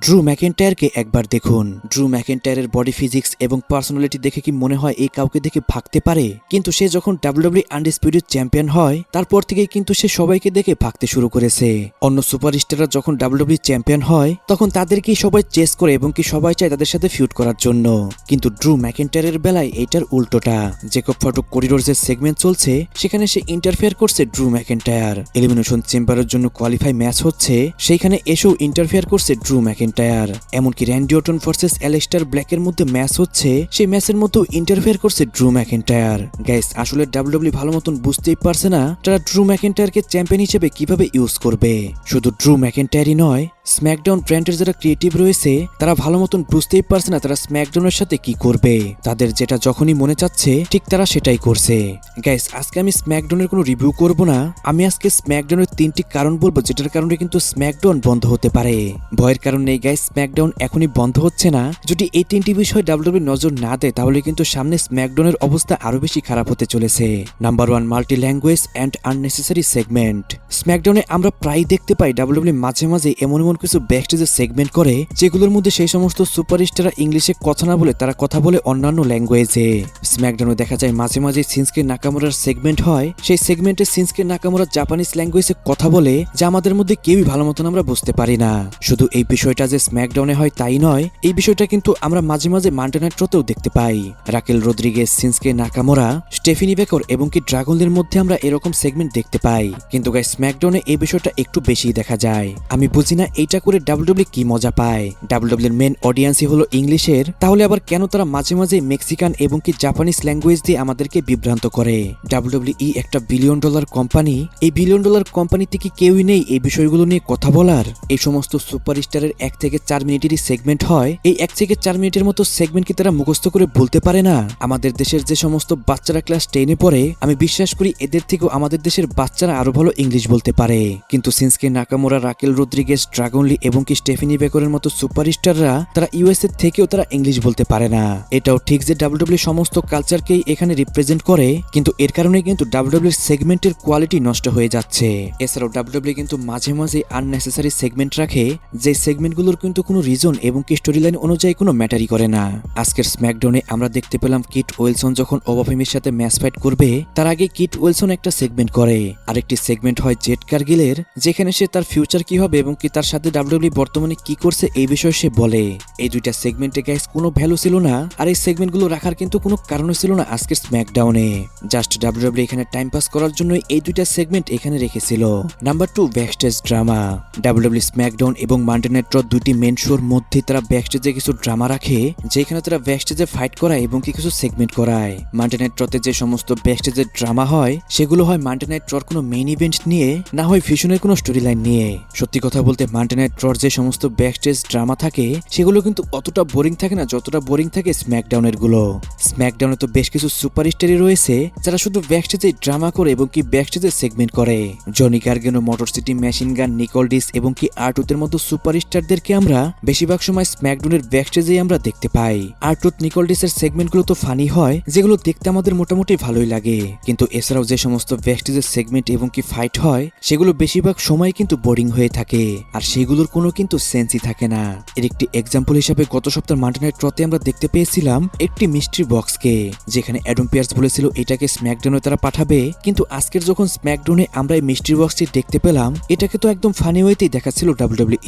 ড্রু ম্যাকেন্টায়ারকে একবার দেখুন। ড্রু ম্যাকেন্টায়ারের body physics এবং পার্সোনালিটি দেখে কি মনে হয় এই কাউকে দেখে ভাগতে পারে? কিন্তু সে যখন ডাব্লিউডাব্লিউই আনডিসপিউটেড চ্যাম্পিয়ন হয় তারপর থেকেই কিন্তু সে সবাইকে দেখে ভাগতে শুরু করেছে। অন্য সুপারস্টাররা যখন ডাব্লিউডাব্লিউই চ্যাম্পিয়ন হয় তখন তাদেরকেই সবাই চেস করে এবং কি সবাই চায় তাদের সাথে ফিউড করার জন্য। কিন্তু ড্রু ম্যাকেন্টায়ারের বেলায় এইটার উল্টোটা। জেকব ফটো করিডোরসের সেগমেন্ট চলছে, সেখানে সে ইন্টারফেয়ার করছে ড্রু ম্যাকেন্টায়ার। এলিমিনেশন চেম্বারের জন্য কোয়ালিফাই ম্যাচ হচ্ছে, সেইখানে এসেও ইন্টারফেয়ার করছে ড্রু ম্যাকেন্টায়ার। এমনকি র্যান্ডি অর্টন ভার্সেস অ্যালেস্টার ব্ল্যাকের মধ্যে ম্যাচ হচ্ছে, সেই ম্যাচের মধ্যেও ইন্টারফেয়ার করছে ড্রু ম্যাকেন্টায়ার। গাইস, আসলে ডাব্লিউডাব্লিউই ভালো মতন বুঝতেই পারছে না তারা ড্রু ম্যাকেন্টায়ারকে চ্যাম্পিয়ন হিসেবে কিভাবে ইউজ করবে। শুধু ড্রু ম্যাকেন্টায়ারই নয়, স্ম্যাকডাউন ব্র্যান্ডের যারা ক্রিয়েটিভ রয়েছে তারা ভালো মতন বুঝতেই পারছে না তারা স্ম্যাকডাউনের সাথে কি করবে। তাদের যেটা যখনই মনে চাচ্ছে ঠিক তারা সেটাই করছে। গাইস, আজকে আমি স্ম্যাকডাউনের কোনো রিভিউ করব না, আমি আজকে স্ম্যাকডাউনের 3টি কারণ বলবো যেটার কারণে কিন্তু স্ম্যাকডাউন বন্ধ হতে পারে। ভয়ের কারণ নেই গাইস, স্ম্যাকডাউন এখনই বন্ধ হচ্ছে না। যদি এই 3টি বিষয় ডাব্লিউডাব্লিউ নজর না দেয় তাহলে কিন্তু সামনে স্ম্যাকডাউনের অবস্থা আরো বেশি খারাপ হতে চলেছে। Number 1, multi language and unnecessary segment. স্ম্যাকডাউনে আমরা প্রায় দেখতে পাই ডাব্লিউডাব্লিউ মাঝে মাঝে এমন কিছু ব্যাকস্টেজের সেগমেন্ট করে যেগুলোর মধ্যে সেই সমস্ত সুপারস্টাররা ইংলিশে কথা না বলে তারা কথা বলে অন্যান্য ল্যাঙ্গুয়েজে। স্ম্যাকডাউনে দেখা যায় মাঝে মাঝে শিনস্কে নাকামুরার সেগমেন্ট হয়, সেই সেগমেন্টে শিনস্কে নাকামুরা জাপানিজ ল্যাঙ্গুয়েজে কথা বলে যা আমাদের মধ্যে কেউই ভালো মতন আমরা বুঝতে পারি না। শুধু এই বিষয়টা যে স্ম্যাকডাউনে হয় তাই নয়, এই বিষয়টা কিন্তু আমরা মাঝে মাঝে মানডে নাইট রতেও দেখতে পাই। রাকেল রদ্রিগেজ, শিনস্কে নাকামুরা, স্টেফিনি বেকর এবং কি ড্রাগনদের মধ্যে আমরা এরকম সেগমেন্ট দেখতে পাই। কিন্তু গাইস, স্ম্যাকডাউনে এই বিষয়টা একটু বেশি দেখা যায়। আমি বুঝি না এইটা করে ডাব্লিউডাব্লিউ কি মজা পায়। ডাব্লিউডাব্লিউর মেন অডিয়েন্সই হলো ইংলিশের, তাহলে আবার কেন তারা মাঝে মাঝে মেক্সিকান এবং কি জাপানিজ ল্যাঙ্গুয়েজ দিয়ে আমাদেরকে বিভ্রান্ত করে? ডাব্লিউডাব্লিউ একটা $1 বিলিয়ন কোম্পানি, এই $1 বিলিয়ন কোম্পানিতে কি কেউই নেই এই বিষয়গুলো নিয়ে কথা বলার? এই সমস্ত সুপারস্টারের 1 থেকে 4 মিনিটেরই সেগমেন্ট হয়, এই 1 থেকে 4 মিনিটের মতো সেগমেন্ট কি তারা মুখস্থ করে বলতে পারে না? আমাদের দেশের যে সমস্ত বাচ্চারা ক্লাস 10-এ পড়ে, আমি বিশ্বাস করি এদের থেকেও আমাদের দেশের বাচ্চারা আরো ভালো ইংলিশ বলতে পারে। কিন্তু শিনস্কে নাকামুরা, রাকেল রদ্রিগেজ, ড্রাগন লি এবং কি স্টেফিনি বেকরের মতো সুপারস্টাররা তারা ইউএসএ থেকেও তারা ইংলিশ বলতে পারে না। এটাও ঠিক যে ডাব্লিউডাব্লিউ সমস্ত কালচারকেই এখানে রিপ্রেজেন্ট করে, কিন্তু এর কারণে কিন্তু ডাব্লিউডাব্লিউর সেগমেন্টের কোয়ালিটি নষ্ট হয়ে যাচ্ছে। এছাড়াও ডাব্লিউডাব্লিউ কিন্তু মাঝে মাঝে আননেসেসারি সেগমেন্ট রাখে, যে সেগমেন্টগুলোর কিন্তু কোনো রিজন এবং কি স্টোরি লাইন অনুযায়ী কোনো ম্যাটারই করে না। আজকের স্ম্যাকডাউনে আমরা দেখতে পেলাম কিট ওয়েলসন যখন ওবাফেমির সাথে ম্যাচ ফাইট করবে তার আগে কিট ওয়েলসন একটা সেগমেন্ট করে, আরেকটি সেগমেন্ট হয় জেড কারগিলের, যেখানে সে তার ফিউচার কি হবে এবং কি তার সাথে ডাব্লিউডাব্লিউ বর্তমানে কি করছে এই বিষয়ে সে বলে। এই দুইটা সেগমেন্টে গাইস কোনো ভ্যালু ছিল না, আর এই সেগমেন্টগুলো রাখার কিন্তু কোনো কারণ ছিল না আজকের স্ম্যাকডাউনে। জাস্ট ডাব্লিউডাব্লিউ এখানে টাইম পাস করার জন্য এই দুইটা সেগমেন্ট এখানে রেখেছিল। Number 2, backstage drama. WWE SmackDown এবং মানডে নাইট র দুইটি মেন শোর মধ্যে তারা ব্যাকস্টেজে কিছু ড্রামা রাখে, যেখানে তারা ব্যাকস্টেজে ফাইট করায় এবং কি কিছু সেগমেন্ট করায়। মানডে নাইট রতে যে সমস্ত ব্যাকস্টেজের ড্রামা হয় সেগুলো হয় মানডে নাইট রর কোনো মেইন ইভেন্ট নিয়ে, না হয় ফিউশনের কোনো স্টোরি লাইন নিয়ে। সত্যি কথা বলতে মানডে নাইট রর যে সমস্ত ব্যাকস্টেজ ড্রামা থাকে সেগুলো কিন্তু অতটা বোরিং থাকে না যতটা বোরিং থাকে স্ম্যাকডাউনের গুলো। স্ম্যাকডাউনে তো বেশ কিছু সুপারস্টারই রয়েছে যারা শুধু ব্যাকস্টেজে ড্রামা করে এবং কি ব্যাকস্টেজে সেগমেন্ট করে। Johnny Gargano, motor city machine gun, নিকল ডিস এবং কি আর্টুথের মতো সুপারস্টারদেরকে আমরা বেশিরভাগ সময় স্ম্যাকডাউনের ব্যাকস্টেজেই আমরা দেখতে পাই। আর্টুথ, নিকল ডিসের সেগমেন্টগুলো তো ফানি হয়, যেগুলো দেখতে আমাদের মোটামুটি ভালোই লাগে, কিন্তু এছাড়াও যে সমস্ত ব্যাকস্টেজের সেগমেন্ট এবং কি ফাইট হয় সেগুলো বেশিরভাগ সময় কিন্তু বোরিং হয়ে থাকে, আর সেগুলোর কোনো কিন্তু সেন্সই থাকে না। এর একটি এক্সাম্পল হিসাবে গত সপ্তাহ মানডে নাইট রতে আমরা দেখতে পেয়েছিলাম একটি মিস্ট্রি বক্সকে, যেখানে অ্যাডাম পিয়ার্স বলেছিল এটাকে স্ম্যাকডাউনে তারা পাঠাবে, কিন্তু আজকের যখন স্ম্যাকডাউনে আমরা এই মিস্ট্রি বক্সটি দেখতে পেলাম এটাকে তো একদম ফানি ওয়েতেই দেখাচ্ছিল ডাব্লিউডাব্লিউ।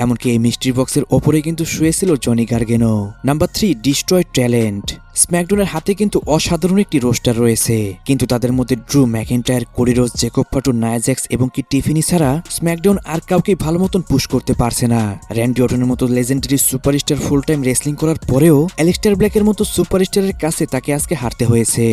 এমনকি এই মিস্ট্রি বক্সের ওপরে কিন্তু শুয়েছিল Johnny Gargano. Number 3, destroy talent. স্ম্যাকডাউনের হাতে কিন্তু অসাধারণ একটি রোস্টার রয়েছে, কিন্তু তাদের মধ্যে Drew McIntyre, Cody Rhodes, Jacob Fatu, Nia Jax এবং কি টিফিনি ছাড়া স্ম্যাকডাউন আর কাউকে ভালো মতন পুশ করতে পারছে না। র্যান্ডি অর্টনের মতো legendary superstar full time wrestling করার পরেও অ্যালেস্টার ব্ল্যাকের মতো সুপারস্টারের কাছে তাকে আজকে হারতে হয়েছে।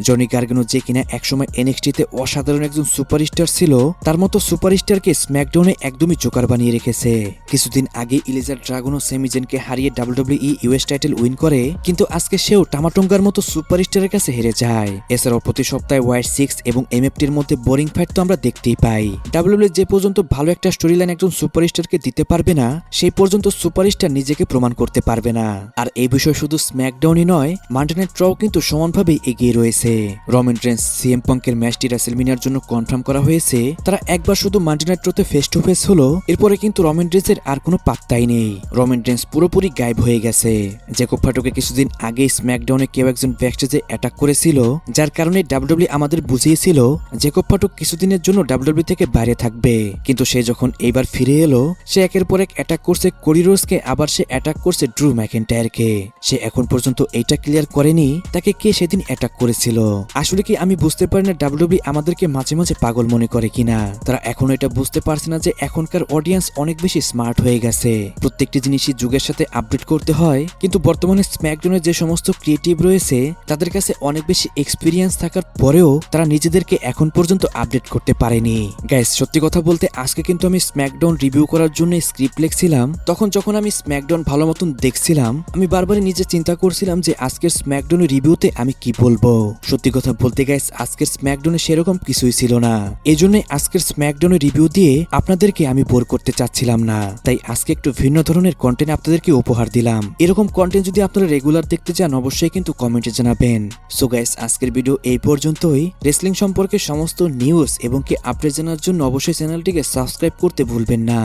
জনি গার্গানো যে কিনা একসময় এনএক্সটিতে অসাধারণ একজন সুপারস্টার ছিল, তার মতো সুপারস্টারকে স্ম্যাকডাউনে একদমই জোকার বানিয়ে রেখেছে। কিছুদিন আগে ইলিজা ড্রাগনো সেমিজেনকে হারিয়ে ডাব্লিউডাব্লিউ ইউএস টাইটেল উইন করে, কিন্তু আজকে সেও টামাটঙ্গার মতো সুপারস্টারের কাছে হেরে যায়। এছাড়াও প্রতি সপ্তাহে ওয়াইড 6 এবং এমএফটির মধ্যে বোরিং ফাইট তো আমরা দেখতেই পাই। ডাব্লিউডাব্লিউ যে পর্যন্ত ভালো একটা স্টোরি লাইন একজন সুপারস্টারকে দিতে পারবে না সেই পর্যন্ত সুপারস্টার নিজেকে প্রমাণ করতে পারবে না। আর এই বিষয় শুধু স্ম্যাকডাউনই নয়, মানডে নাইট রও কিন্তু সমানভাবে এগিয়ে রয়েছে। রোমান রেন্স, সিএম পাঙ্কের ম্যাচটি রাসেলমিনিয়ার জন্য কনফার্ম করা হয়েছে। তারা একবার শুধু মানডে নাইট রতে ফেস টু ফেস হলো, এরপরে কিন্তু রোমান রেন্সের আর কোনো পাত্তাই নেই। রোমান রেন্স পুরোপুরি গায়েব হয়ে গেছে। জ্যাকব ফাটুকে কিছুদিন আগে স্ম্যাকডাউনে কেউ একজন ব্যাকস্টেজে অ্যাটাক করেছিল, যার কারণে ডাব্লিউডাব্লিউ আমাদের বুঝিয়েছিল জ্যাকব ফাটুক কিছুদিনের জন্য ডাব্লিউডাব্লিউ থেকে বাইরে থাকবে। কিন্তু সে যখন এইবার ফিরে এলো, সে একের পর এক অ্যাটাক করছে কোডি রোডসকে, আবার সে অ্যাটাক করছে ড্রু ম্যাকইন্টায়ারকে। সে এখন পর্যন্ত এইটা ক্লিয়ার করেনি তাকে কে সেদিন অ্যাটাক করেছিল। আসলে কি আমি বুঝতে পারি না ডাব্লিউডাব্লিউ আমাদেরকে মাঝে মাঝে পাগল মনে করে কিনা। তারা এখনো এটা বুঝতে পারছে না যে এখনকার অডিয়েন্স অনেক বেশি স্মার্ট হয়ে গেছে। প্রত্যেকটি জিনিসই যুগের সাথে আপডেট করতে হয়, কিন্তু বর্তমানে স্ম্যাকডাউনে যে সমস্ত ক্রিয়েটিভ রয়েছে তাদের কাছে অনেক বেশি এক্সপিরিয়েন্স থাকার পরেও তারা নিজেদেরকে এখন পর্যন্ত আপডেট করতে পারেনি। গাইস, সত্যি কথা বলতে আজকে কিন্তু আমি স্ম্যাকডাউন রিভিউ করার জন্য স্ক্রিপ্ট লিখছিলাম। তখন যখন আমি স্ম্যাকডাউন ভালো মতন দেখছিলাম, আমি বারবারই নিজে চিন্তা করছিলাম যে আজকের স্ম্যাকডাউনের রিভিউতে আমি কি বলবো। সত্যি কথা বলতে গাইস, আজকের স্ম্যাকডাউনে সেরকম কিছুই ছিল না। এই জন্য আজকের স্ম্যাকডাউনের রিভিউ দিয়ে আপনাদেরকে আমি বোর করতে চাচ্ছিলাম না, তাই আজকে একটু ভিন্ন ধরনের কন্টেন্ট আপনাদেরকে উপহার দিলাম। এরকম কন্টেন্ট যদি আপনারা রেগুলার দেখতে চান অবশ্যই কিন্তু কমেন্টে জানাবেন। সো গাইস, আজকের ভিডিও এই পর্যন্তই। রেসলিং সম্পর্কে সমস্ত নিউজ এবং কি আপডেট জানার জন্য অবশ্যই চ্যানেলটিকে সাবস্ক্রাইব করতে ভুলবেন না।